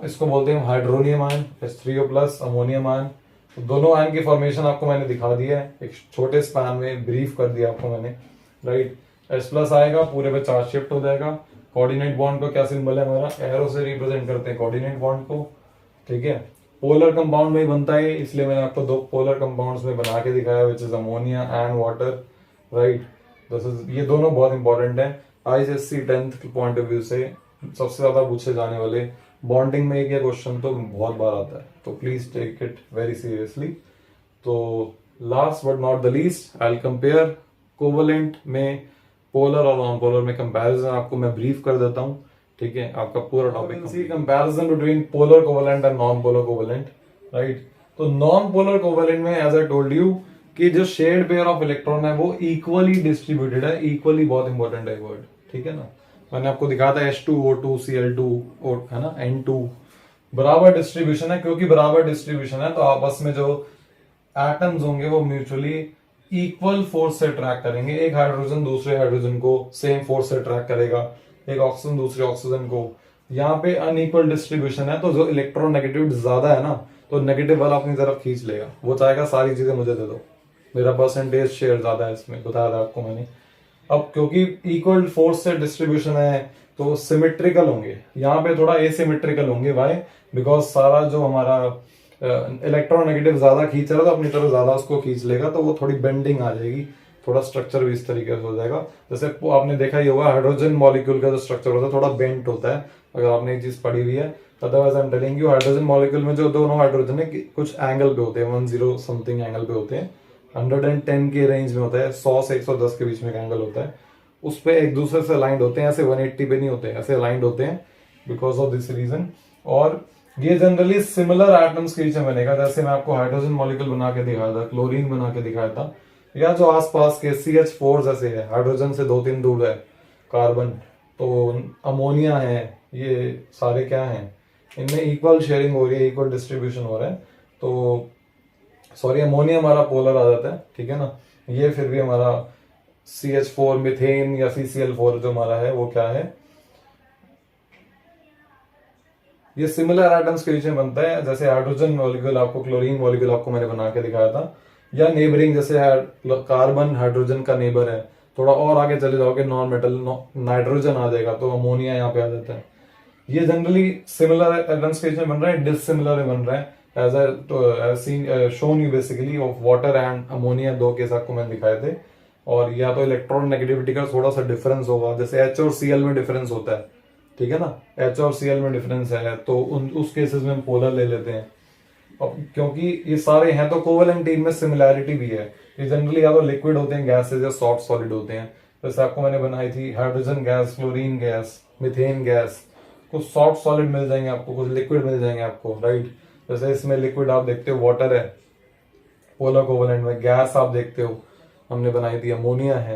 इसको बोलते हैं hydronium ion, H3O plus ammonium ion. तो दोनों आयन की फॉर्मेशन आपको मैंने दिखा दिया है, एक छोटे स्पैन में ब्रीफ कर दिया आपको मैंने, राइट। H प्लस आएगा, पूरे पे चार्ज शिफ्ट हो जाएगा। कोऑर्डिनेट बॉन्ड का क्या सिंबल है हमारा, एरो से रिप्रेजेंट करते हैं कोऑर्डिनेट बॉन्ड को। ठीक है, पोलर कंपाउंड में ही बनता है, इसलिए मैंने आपको 2 पोलर कंपाउंड्स में बना के दिखाया, which is ammonia and water, right. This is, ये दोनों बहुत इंपॉर्टेंट है ICSE 10th के पॉइंट ऑफ व्यू से, सबसे ज्यादा पूछे जाने वाले बॉन्डिंग में एक ये क्वेश्चन तो बहुत बार आता है, तो please take it very seriously. तो last but not the least, I will compare covalent में पोलर और नॉन पोलर में कंपैरिजन आपको मैं ब्रीफ कर देता हूं। ठीक है, आपका पूरा topic see comparison between polar covalent and non polar covalent, right. तो नॉन पोलर कोवेलेंट में एज आई टोल्ड यू कि जो शेयर्ड पेयर ऑफ इलेक्ट्रॉन है वो इक्वली डिस्ट्रीब्यूटेड है, इक्वली बहुत इंपॉर्टेंट है वर्ड, ठीक है ना। मैंने आपको दिखाया था H2O2 Cl2 है ना, N2 बराबर डिस्ट्रीब्यूशन है, क्योंकि बराबर डिस्ट्रीब्यूशन है तो आपस में जो एटम्स होंगे वो म्यूचुअली इक्वल फोर्स से अट्रैक्ट करेंगे। एक हाइड्रोजन दूसरे हाइड्रोजन को सेम फोर्स से अट्रैक्ट करेगा, एक ऑक्सीजन दूसरे ऑक्सीजन को। यहाँ पे अनइक्वल डिस्ट्रीब्यूशन है तो जो इलेक्ट्रॉन नेगेटिव ज्यादा है ना तो नेगेटिव वाला अपनी तरफ खींच लेगा, वो चाहेगा सारी चीजें मुझे दे दो, मेरा परसेंटेज शेयर ज्यादा है इसमें, बताया था आपको मैंने। अब क्योंकि इक्वल फोर्स से डिस्ट्रीब्यूशन है तो सिमेट्रिकल होंगे, यहाँ पे थोड़ा एसिमेट्रिकल होंगे। वाई, बिकॉज सारा जो हमारा इलेक्ट्रॉन नेगेटिव ज्यादा खींच रहा था अपनी तरफ ज्यादा उसको खींच लेगा, तो वो थोड़ी बेंडिंग आ जाएगी, थोड़ा स्ट्रक्चर भी इस तरीके से हो जाएगा। जैसे आपने देखा ही होगा हाइड्रोजन मॉलिक्यूल का जो स्ट्रक्चर होता है थोड़ा बेंट होता है, अगर आपने ये चीज पढ़ी हुई है। Otherwise I am telling you, hydrogen molecule में जो दोनों हाइड्रोजन है कुछ एंगल पे होते हैं, 10 समथिंग एंगल पे होते हैं, 110 के रेंज में होता है, 100 से 110 के बीच में एंगल होता है, उस पे एक दूसरे से अलाइंड होते हैं, ऐसे 180 पे नहीं होते, ऐसे अलाइंड होते हैं बिकॉज ऑफ दिस रीजन। और ये जनरली सिमिलर एटम्स के बीच में बनेगा, जैसे मैं आपको हाइड्रोजन मॉलिक्यूल बना के दिखाया था, क्लोरीन बना के दिखाया था, या जो आसपास के CH4 जैसे है, हाइड्रोजन से 2-3 दूर है कार्बन, तो अमोनिया है, ये सारे क्या हैं, इनमें इक्वल शेयरिंग हो रही है, इक्वल डिस्ट्रीब्यूशन हो रहा है। तो सॉरी, अमोनिया हमारा पोलर आ जाता है, ठीक है ना। ये फिर भी हमारा CH4 मिथेन या CCl4 जो हमारा है वो क्या है, ये सिमिलर एटम्स के बीच में बनता है, जैसे हाइड्रोजन मॉलिक्यूल आपको, क्लोरीन मॉलिक्यूल आपको मैंने बना के दिखाया था, या नेबरिंग, जैसे कार्बन हाइड्रोजन का नेबर है, थोड़ा और आगे चले जाओगे नॉन मेटल नाइट्रोजन आ जाएगा, तो अमोनिया यहाँ पे आ जाता है। ये जनरली सिमिलर एटम्स के बीच में बन रहा है, डिसिमिलर बन रहा है, as I seen shown you basically of water and ammonia, दो केस आपको मैंने दिखाए थे। और या तो इलेक्ट्रॉन नेगेटिविटी का थोड़ा सा डिफरेंस होगा, जैसे एच और सीएल में डिफरेंस होता है, ठीक है ना, एच और सीएल में डिफरेंस है, तो उस केसेस में हम पोलर ले लेते हैं। अब क्योंकि ये सारे हैं तो कोवलेंट इनमें सिमिलैरिटी भी है। ये जनरली या तो लिक्विड होते हैं, गैसेज, या सॉफ्ट सॉलिड होते हैं। जैसे आपको मैंने बनाई थी hydrogen gas, chlorine gas, methane gas, कुछ सॉफ्ट सॉलिड मिल जाएंगे आपको, कुछ लिक्विड मिल जाएंगे आपको, राइट। जैसे इसमें लिक्विड आप देखते हो वाटर है पोलर कोवलेंट में, गैस आप देखते हो हमने बनाई थी अमोनिया है।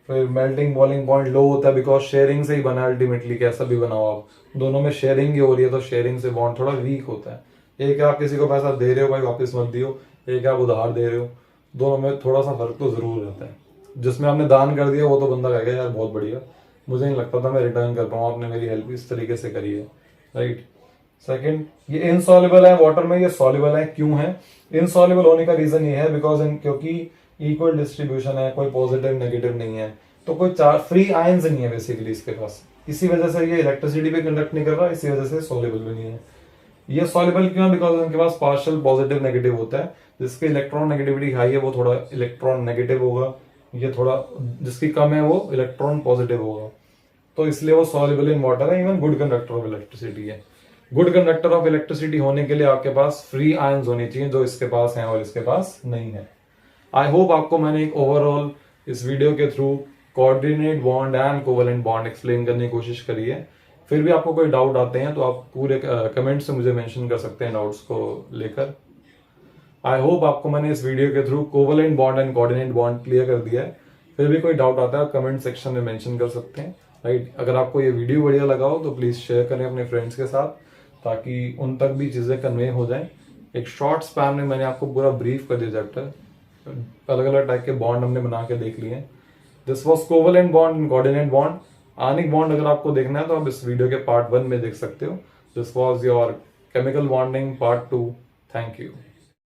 फिर मेल्टिंग बॉइलिंग पॉइंट लो होता है बिकॉज शेयरिंग से ही बना है अल्टीमेटली, कैसा भी बनाओ आप, दोनों में शेयरिंग ही हो रही है, तो शेयरिंग से बॉन्ड थोड़ा वीक होता है। एक आप किसी को पैसा दे रहे हो भाई, वापस मत दियो, एक आप उधार दे रहे हो, दोनों में थोड़ा सा फर्क तो जरूर रहता है। जिसमें आपने दान कर दिया वो तो बंदा कहेगा यार बहुत बढ़िया, मुझे नहीं लगता था मैं रिटर्न कर पाऊँ, आपने मेरी हेल्प इस तरीके से करी है, राइट। सेकंड, ये इनसॉल्युबल है वाटर में, ये सॉल्युबल है। क्यों है इनसॉल्युबल होने का रीजन ये है बिकॉज क्योंकि इक्वल डिस्ट्रीब्यूशन है, कोई पॉजिटिव नेगेटिव नहीं है, तो कोई चार फ्री आयंस नहीं है बेसिकली इसके पास, इसी वजह से ये इलेक्ट्रिसिटी भी कंडक्ट नहीं कर रहा, इसी वजह से सॉल्युबल भी नहीं है। ये सॉल्युबल क्यों है, बिकॉज उनके पास पार्शियल पॉजिटिव नेगेटिव होता है, जिसकी इलेक्ट्रॉन नेगेटिविटी हाई है वो थोड़ा इलेक्ट्रॉन नेगेटिव होगा, ये थोड़ा जिसकी कम है वो इलेक्ट्रॉन पॉजिटिव होगा, तो इसलिए वो सॉल्युबल इन वाटर है। Even good conductor of electricity है। गुड कंडक्टर ऑफ इलेक्ट्रिसिटी होने के लिए आपके पास फ्री आयंस होने चाहिए, जो इसके पास हैं और इसके पास नहीं है। आई होप आपको मैंने एक ओवरऑल इस वीडियो के through coordinate bond and covalent bond explain करने की कोशिश करी है। फिर भी आपको कोई डाउट आते हैं तो आप पूरे कमेंट से मुझे मेंशन कर सकते हैं डाउट्स को लेकर। आई होप आपको मैंने इस वीडियो के through covalent bond and coordinate bond clear कर दिया है। फिर भी कोई डाउट आता है आप कमेंट सेक्शन में मेंशन कर सकते हैं, राइट। अगर आपको ये वीडियो बढ़िया लगा हो तो प्लीज शेयर करें अपने फ्रेंड्स के साथ, ताकि उन तक भी चीजें कन्वे हो जाएं। एक शॉर्ट स्पैन में मैंने आपको पूरा ब्रीफ कर दिया चैप्टर, अलग अलग टाइप के बॉन्ड हमने बना के देख लिए। This was covalent bond and coordinate bond. Ionic bond अगर आपको देखना है तो आप इस वीडियो के पार्ट 1 में देख सकते हो। This was your chemical bonding part 2। Thank you.